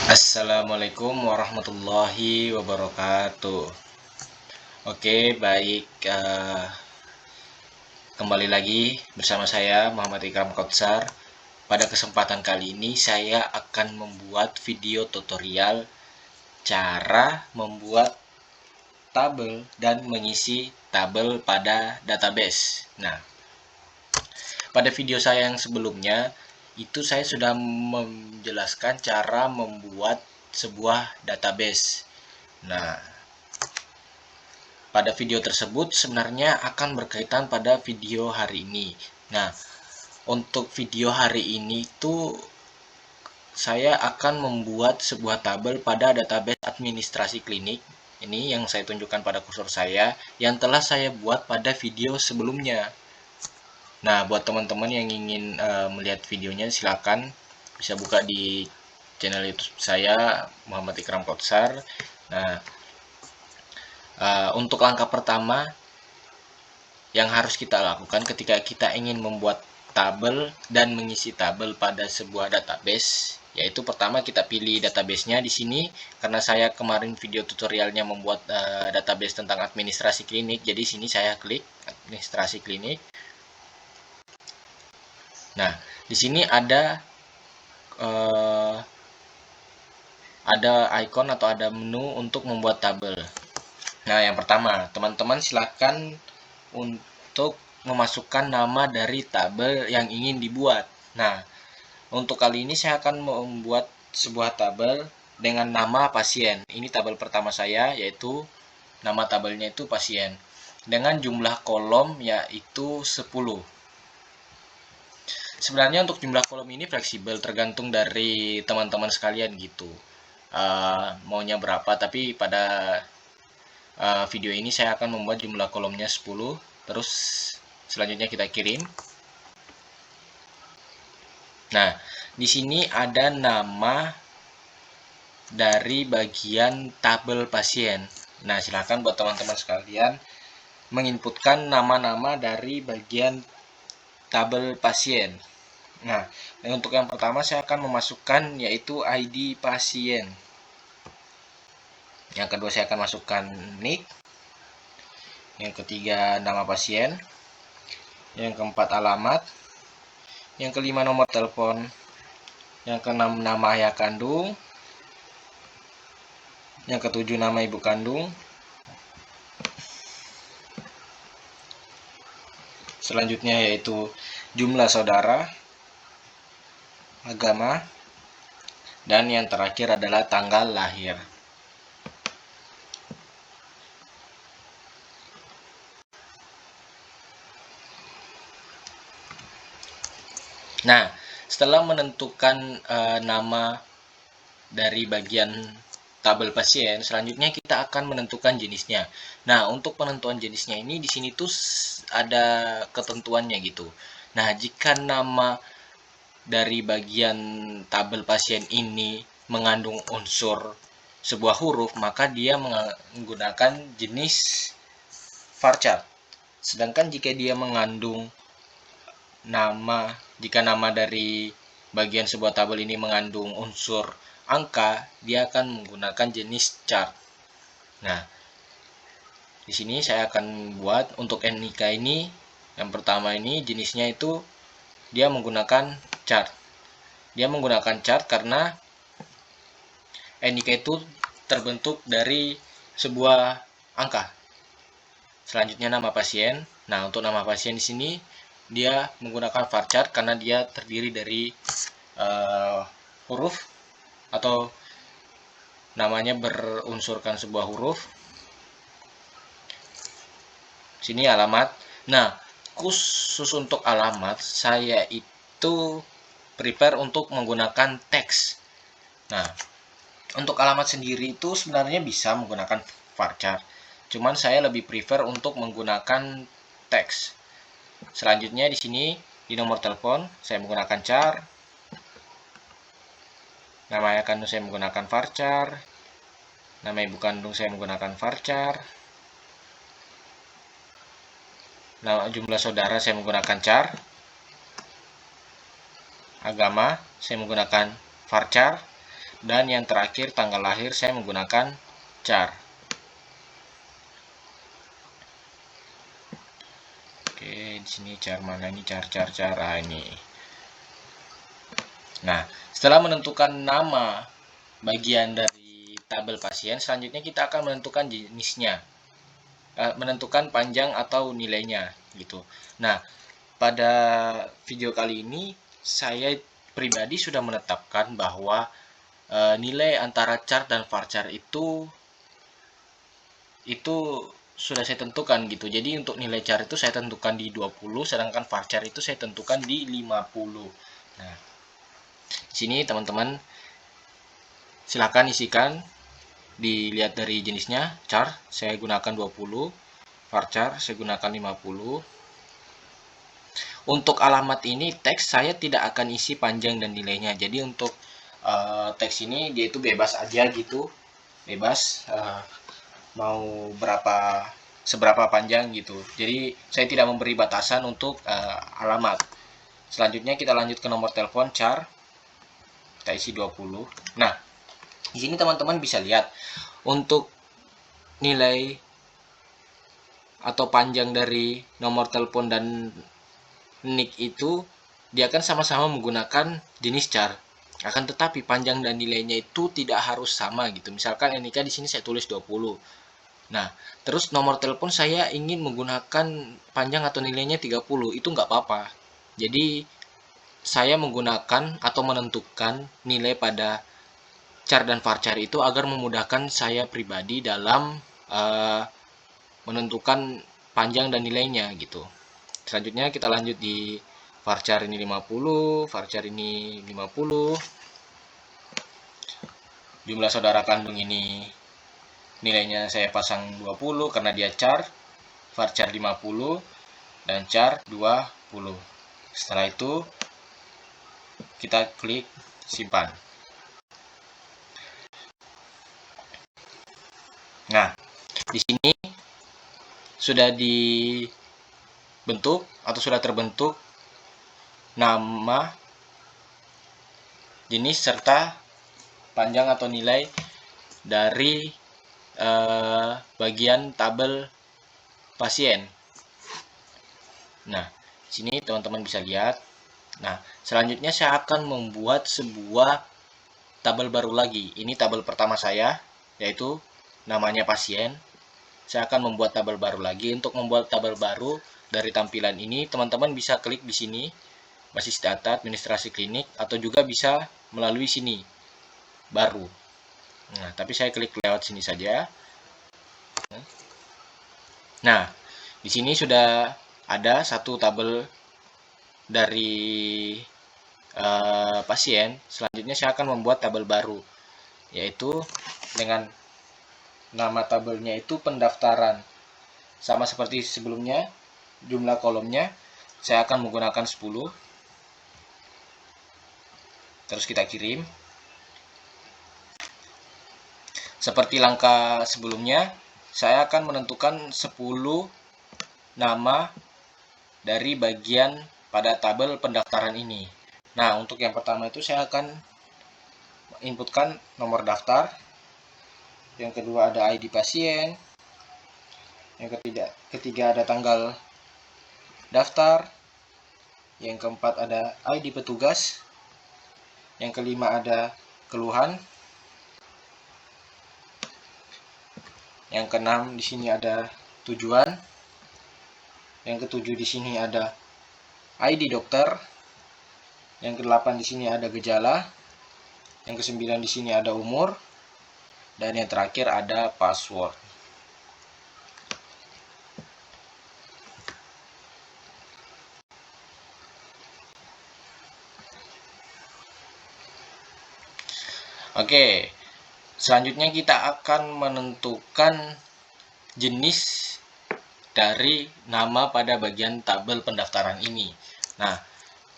Assalamualaikum warahmatullahi wabarakatuh. Oke, baik. Kembali lagi bersama saya Muhammad Ikram Kautsar. Pada kesempatan kali ini saya akan membuat video tutorial cara membuat tabel dan mengisi tabel pada database. Nah, pada video saya yang sebelumnya itu saya sudah menjelaskan cara membuat sebuah database. Nah, pada video tersebut sebenarnya akan berkaitan pada video hari ini. Nah, untuk video hari ini tuh saya akan membuat sebuah tabel pada database administrasi klinik. Ini yang saya tunjukkan pada kursor saya yang telah saya buat pada video sebelumnya. Nah, buat teman-teman yang ingin melihat videonya silakan bisa buka di channel YouTube saya Muhammad Ikram Kautsar. Nah, untuk langkah pertama yang harus kita lakukan ketika kita ingin membuat tabel dan mengisi tabel pada sebuah database, yaitu pertama kita pilih databasenya di sini. Karena saya kemarin video tutorialnya membuat database tentang administrasi klinik, jadi sini saya klik administrasi klinik. Nah, di sini ada ikon atau ada menu untuk membuat tabel. Nah, yang pertama, teman-teman silakan untuk memasukkan nama dari tabel yang ingin dibuat. Nah, untuk kali ini saya akan membuat sebuah tabel dengan nama pasien. Ini tabel pertama saya, yaitu nama tabelnya itu pasien. Dengan jumlah kolom yaitu 10. Sebenarnya untuk jumlah kolom ini fleksibel, tergantung dari teman-teman sekalian gitu. Maunya berapa, tapi pada video ini saya akan membuat jumlah kolomnya 10. Terus selanjutnya kita kirim. Nah, di sini ada nama dari bagian tabel pasien. Nah, silakan buat teman-teman sekalian menginputkan nama-nama dari bagian tabel pasien. Nah, untuk yang pertama saya akan memasukkan yaitu ID pasien. Yang kedua saya akan masukkan NIK. Yang ketiga nama pasien. Yang keempat alamat. Yang kelima nomor telepon. Yang keenam nama ayah kandung. Yang ketujuh nama ibu kandung. Selanjutnya yaitu jumlah saudara, agama, dan yang terakhir adalah tanggal lahir. Nah, setelah menentukan nama dari bagian tabel pasien, selanjutnya kita akan menentukan jenisnya. Nah, untuk penentuan jenisnya ini di sini tuh ada ketentuannya gitu. Nah, jika nama dari bagian tabel pasien ini mengandung unsur sebuah huruf, maka dia menggunakan jenis varchar. Sedangkan jika dia mengandung jika nama dari bagian sebuah tabel ini mengandung unsur angka, dia akan menggunakan jenis chart. Nah, di sini saya akan buat untuk NIK ini, yang pertama ini jenisnya itu dia menggunakan chart. Dia menggunakan chart karena NIK itu terbentuk dari sebuah angka. Selanjutnya nama pasien. Nah, untuk nama pasien di sini dia menggunakan varchar karena dia terdiri dari huruf atau namanya berunsurkan sebuah huruf. Sini alamat. Nah, khusus untuk alamat saya itu prepare untuk menggunakan teks. Nah, untuk alamat sendiri itu sebenarnya bisa menggunakan varchar. Cuman saya lebih prefer untuk menggunakan teks. Selanjutnya di sini di nomor telepon saya menggunakan char. Nama ayah kandung saya menggunakan varchar. Nama ibu kandung saya menggunakan varchar. Nama jumlah saudara saya menggunakan char. Agama saya menggunakan varchar. Dan yang terakhir tanggal lahir saya menggunakan char. Oke, di sini char mana ini, char ini. Nah, setelah menentukan nama bagian dari tabel pasien, selanjutnya kita akan menentukan jenisnya, menentukan panjang atau nilainya gitu. Nah, pada video kali ini saya pribadi sudah menetapkan bahwa nilai antara char dan varchar itu sudah saya tentukan gitu. Jadi untuk nilai char itu saya tentukan di 20, sedangkan varchar itu saya tentukan di 50. Nah, di sini teman-teman silakan isikan, dilihat dari jenisnya. Char saya gunakan 20, varchar saya gunakan 50. Untuk alamat ini teks saya tidak akan isi panjang dan nilainya. Jadi untuk teks ini dia itu bebas aja gitu, bebas mau seberapa panjang gitu. Jadi saya tidak memberi batasan untuk alamat. Selanjutnya kita lanjut ke nomor telepon char. Kita isi 20. Nah, di sini teman-teman bisa lihat untuk nilai atau panjang dari nomor telepon dan nick itu dia akan sama-sama menggunakan jenis char. Akan tetapi panjang dan nilainya itu tidak harus sama gitu. Misalkan NIK di sini saya tulis 20. Nah, terus nomor telepon saya ingin menggunakan panjang atau nilainya 30, itu nggak apa-apa. Jadi, saya menggunakan atau menentukan nilai pada char dan varchar itu agar memudahkan saya pribadi dalam menentukan panjang dan nilainya gitu. Selanjutnya kita lanjut di varchar ini 50, varchar ini 50. Jumlah saudara kandung ini nilainya saya pasang 20 karena dia char, varchar 50 dan char 20. Setelah itu kita klik simpan. Nah, di sini sudah dibentuk atau sudah terbentuk nama, jenis serta panjang atau nilai dari bagian tabel pasien. Nah, di sini teman-teman bisa lihat. Nah, selanjutnya saya akan membuat sebuah tabel baru lagi. Ini tabel pertama saya, yaitu namanya pasien. Saya akan membuat tabel baru lagi. Untuk membuat tabel baru dari tampilan ini, teman-teman bisa klik di sini, basis data, administrasi klinik, atau juga bisa melalui sini, baru. Nah, tapi saya klik lewat sini saja. Nah, di sini sudah ada satu tabel dari pasien. Selanjutnya saya akan membuat tabel baru, yaitu dengan nama tabelnya itu pendaftaran. Sama seperti sebelumnya, jumlah kolomnya saya akan menggunakan 10. Terus kita kirim. Seperti langkah sebelumnya, saya akan menentukan 10 nama dari bagian pada tabel pendaftaran ini. Nah, untuk yang pertama itu saya akan inputkan nomor daftar. Yang kedua ada ID pasien. Yang ketiga ada tanggal daftar. Yang keempat ada ID petugas. Yang kelima ada keluhan. Yang keenam di sini ada tujuan. Yang ketujuh di sini ada ID dokter. Yang kedelapan di sini ada gejala. Yang kesembilan di sini ada umur. Dan yang terakhir ada password. Oke, selanjutnya kita akan menentukan jenis dari nama pada bagian tabel pendaftaran ini. Nah,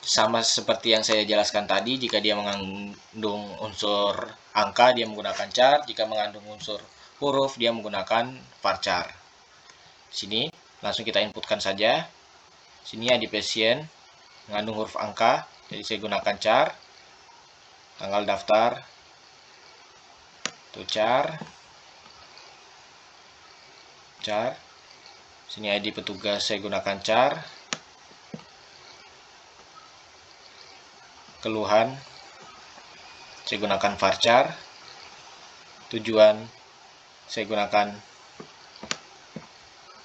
sama seperti yang saya jelaskan tadi, jika dia mengandung unsur angka, dia menggunakan char. Jika mengandung unsur huruf, dia menggunakan varchar. Sini, langsung kita inputkan saja. Sini ada pasien, mengandung huruf angka, jadi saya gunakan char. Tanggal daftar, Itu char. Sini ID petugas saya gunakan char. Keluhan saya gunakan varchar. Tujuan saya gunakan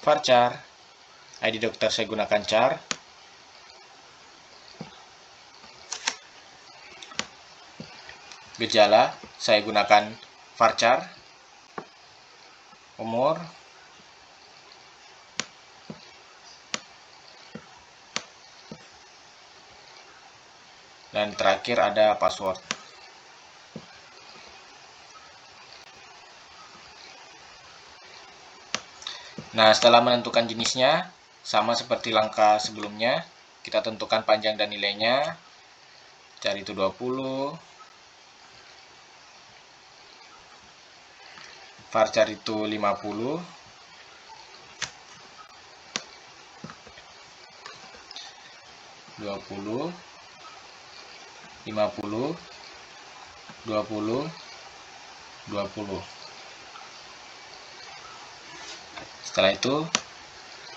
varchar. ID dokter saya gunakan char. Gejala saya gunakan varchar. Umur dan terakhir ada password. Nah, setelah menentukan jenisnya, sama seperti langkah sebelumnya, kita tentukan panjang dan nilainya. Cari itu 20. Varchar itu 50. (20) 50 20 20. Setelah itu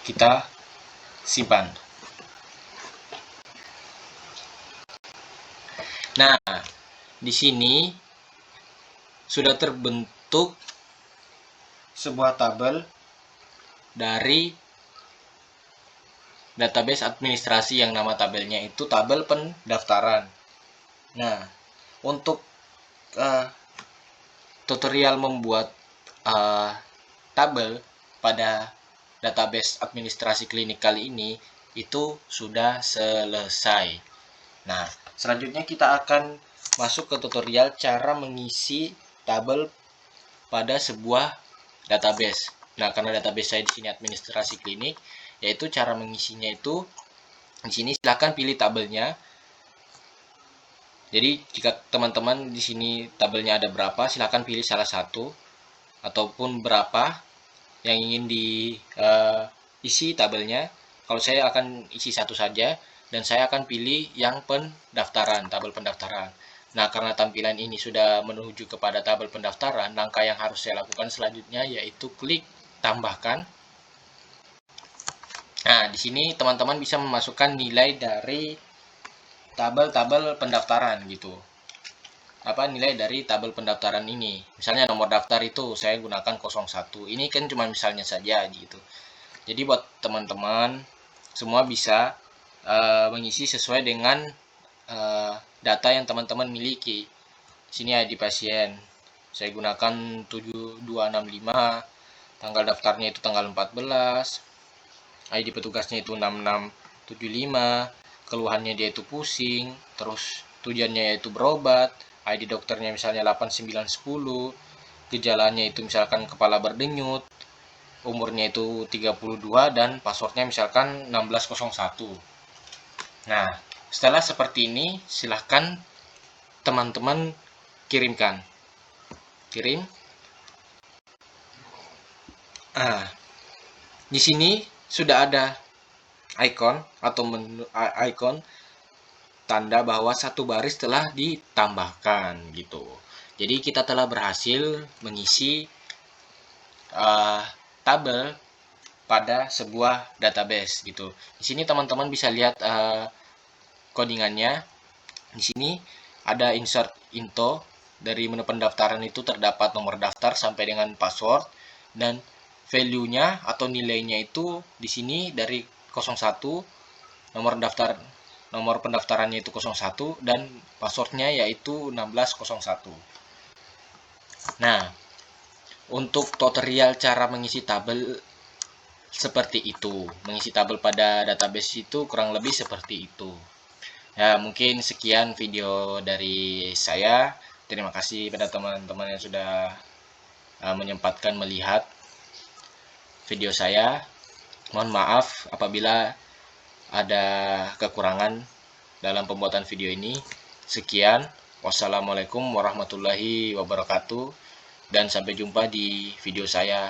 kita simpan. Nah, di sini sudah terbentuk sebuah tabel dari database administrasi yang nama tabelnya itu tabel pendaftaran. Nah, untuk tutorial membuat tabel pada database administrasi klinik kali ini itu sudah selesai. Nah, selanjutnya kita akan masuk ke tutorial cara mengisi tabel pada sebuah database. Nah, karena database saya di sini administrasi klinik, yaitu cara mengisinya itu di sini silahkan pilih tabelnya. Jadi jika teman-teman di sini tabelnya ada berapa, silahkan pilih salah satu ataupun berapa yang ingin diisi tabelnya. Kalau saya akan isi satu saja dan saya akan pilih yang pendaftaran, tabel pendaftaran. Nah, karena tampilan ini sudah menuju kepada tabel pendaftaran, langkah yang harus saya lakukan selanjutnya yaitu klik tambahkan. Nah, di sini teman-teman bisa memasukkan nilai dari tabel-tabel pendaftaran gitu. Nilai dari tabel pendaftaran ini. Misalnya nomor daftar itu saya gunakan 01. Ini kan cuma misalnya saja gitu. Jadi buat teman-teman semua bisa mengisi sesuai dengan data yang teman-teman miliki. Sini ID pasien. Saya gunakan 7265. Tanggal daftarnya itu tanggal 14. ID petugasnya itu 6675. Keluhannya dia itu pusing, terus tujuannya yaitu berobat. ID dokternya misalnya 8910. Gejalanya itu misalkan kepala berdenyut. Umurnya itu 32 dan passwordnya misalkan 1601. Nah, setelah seperti ini silahkan teman-teman kirimkan. Kirim. Di sini sudah ada icon atau menu icon tanda bahwa satu baris telah ditambahkan gitu. Jadi kita telah berhasil mengisi tabel pada sebuah database gitu. Di sini teman-teman bisa lihat codingannya. Di sini ada insert info. Dari menu pendaftaran itu terdapat nomor daftar sampai dengan password, dan value-nya atau nilainya itu di sini dari 01, nomor pendaftarannya itu 01 dan passwordnya yaitu 1601. Nah, untuk tutorial cara mengisi tabel seperti itu, mengisi tabel pada database itu kurang lebih seperti itu. Ya, mungkin sekian video dari saya. Terima kasih pada teman-teman yang sudah menyempatkan melihat video saya. Mohon maaf apabila ada kekurangan dalam pembuatan video ini. Sekian. Wassalamualaikum warahmatullahi wabarakatuh. Dan sampai jumpa di video saya